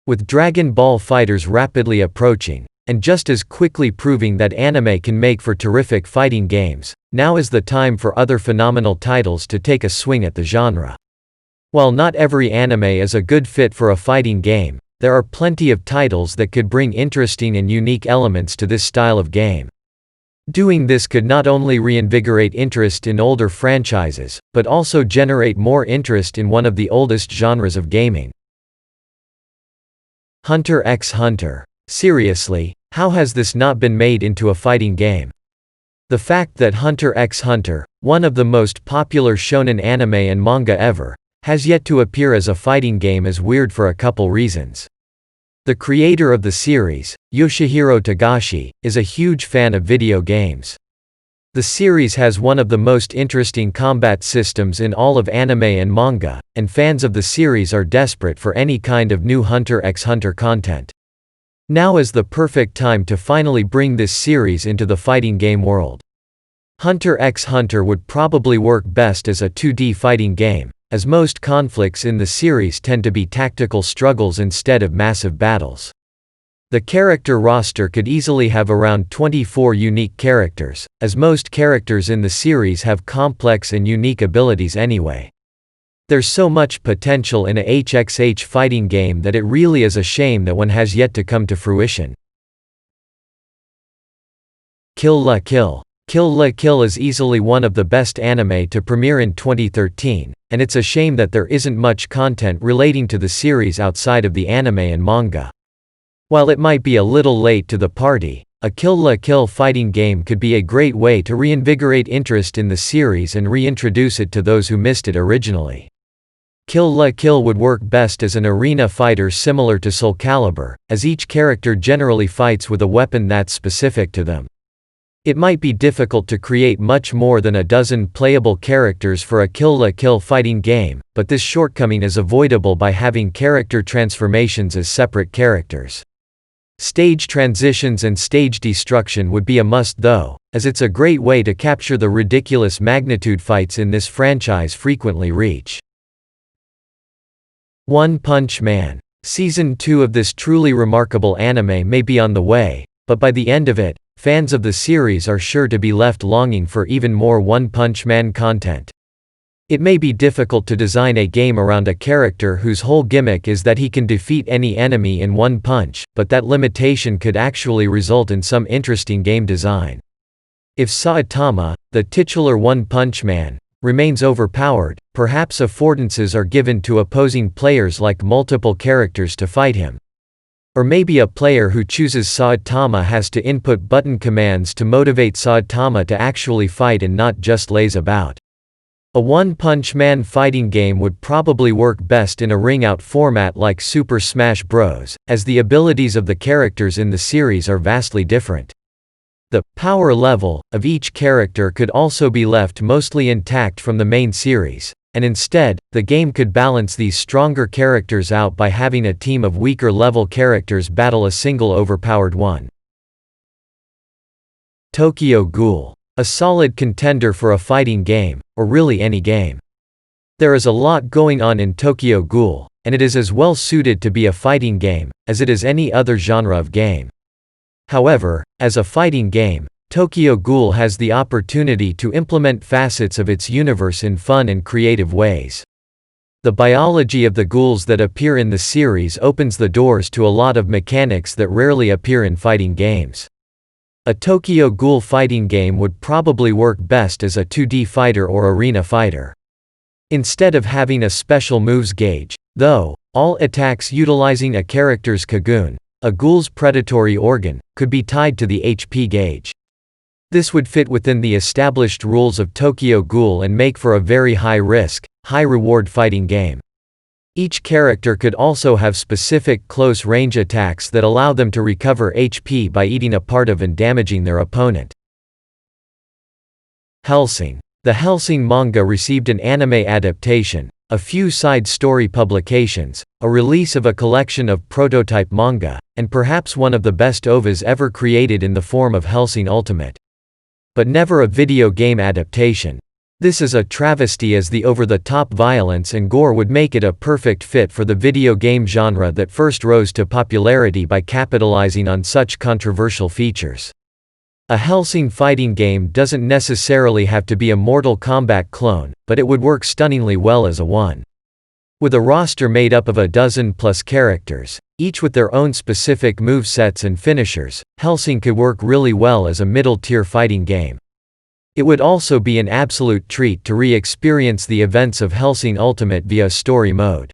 With Dragon Ball FighterZ rapidly approaching, and just as quickly proving that anime can make for terrific fighting games, now is the time for other phenomenal titles to take a swing at the genre. While not every anime is a good fit for a fighting game, there are plenty of titles that could bring interesting and unique elements to this style of game. Doing this could not only reinvigorate interest in older franchises, but also generate more interest in one of the oldest genres of gaming. Hunter x Hunter. Seriously, how has this not been made into a fighting game? The fact that Hunter x Hunter, one of the most popular shonen anime and manga ever, has yet to appear as a fighting game is weird for a couple reasons. The creator of the series, Yoshihiro Togashi, is a huge fan of video games. The series has one of the most interesting combat systems in all of anime and manga, and fans of the series are desperate for any kind of new Hunter x Hunter content. Now is the perfect time to finally bring this series into the fighting game world. Hunter x Hunter would probably work best as a 2D fighting game, as most conflicts in the series tend to be tactical struggles instead of massive battles. The character roster could easily have around 24 unique characters, as most characters in the series have complex and unique abilities anyway. There's so much potential in a HXH fighting game that it really is a shame that one has yet to come to fruition. Kill la Kill. Kill la Kill is easily one of the best anime to premiere in 2013, and it's a shame that there isn't much content relating to the series outside of the anime and manga. While it might be a little late to the party, a Kill la Kill fighting game could be a great way to reinvigorate interest in the series and reintroduce it to those who missed it originally. Kill la Kill would work best as an arena fighter similar to Soul Calibur, as each character generally fights with a weapon that's specific to them. It might be difficult to create much more than a dozen playable characters for a Kill la Kill fighting game, but this shortcoming is avoidable by having character transformations as separate characters. Stage transitions and stage destruction would be a must though, as it's a great way to capture the ridiculous magnitude fights in this franchise frequently reach. One Punch Man. Season 2 of this truly remarkable anime may be on the way, but by the end of it, fans of the series are sure to be left longing for even more One Punch Man content. It may be difficult to design a game around a character whose whole gimmick is that he can defeat any enemy in one punch, but that limitation could actually result in some interesting game design. If Saitama, the titular One Punch Man, remains overpowered, perhaps affordances are given to opposing players like multiple characters to fight him. Or maybe a player who chooses Saitama has to input button commands to motivate Saitama to actually fight and not just laze about. A One Punch Man fighting game would probably work best in a ring-out format like Super Smash Bros., as the abilities of the characters in the series are vastly different. The power level of each character could also be left mostly intact from the main series, and instead, the game could balance these stronger characters out by having a team of weaker level characters battle a single overpowered one. Tokyo Ghoul. A solid contender for a fighting game, or really any game. There is a lot going on in Tokyo Ghoul, and it is as well suited to be a fighting game, as it is any other genre of game. However, as a fighting game, Tokyo Ghoul has the opportunity to implement facets of its universe in fun and creative ways. The biology of the ghouls that appear in the series opens the doors to a lot of mechanics that rarely appear in fighting games. A Tokyo Ghoul fighting game would probably work best as a 2D fighter or arena fighter. Instead of having a special moves gauge, though, all attacks utilizing a character's kagun, a ghoul's predatory organ, could be tied to the HP gauge. This would fit within the established rules of Tokyo Ghoul and make for a very high-risk, high-reward fighting game. Each character could also have specific close-range attacks that allow them to recover HP by eating a part of and damaging their opponent. Helsing. The Helsing manga received an anime adaptation, a few side story publications, a release of a collection of prototype manga, and perhaps one of the best OVAs ever created in the form of Helsing Ultimate. But never a video game adaptation. This is a travesty, as the over-the-top violence and gore would make it a perfect fit for the video game genre that first rose to popularity by capitalizing on such controversial features. A Helsing fighting game doesn't necessarily have to be a Mortal Kombat clone, but it would work stunningly well as a one. With a roster made up of a dozen-plus characters, each with their own specific movesets and finishers, Helsing could work really well as a middle-tier fighting game. It would also be an absolute treat to re-experience the events of Helsing Ultimate via story mode.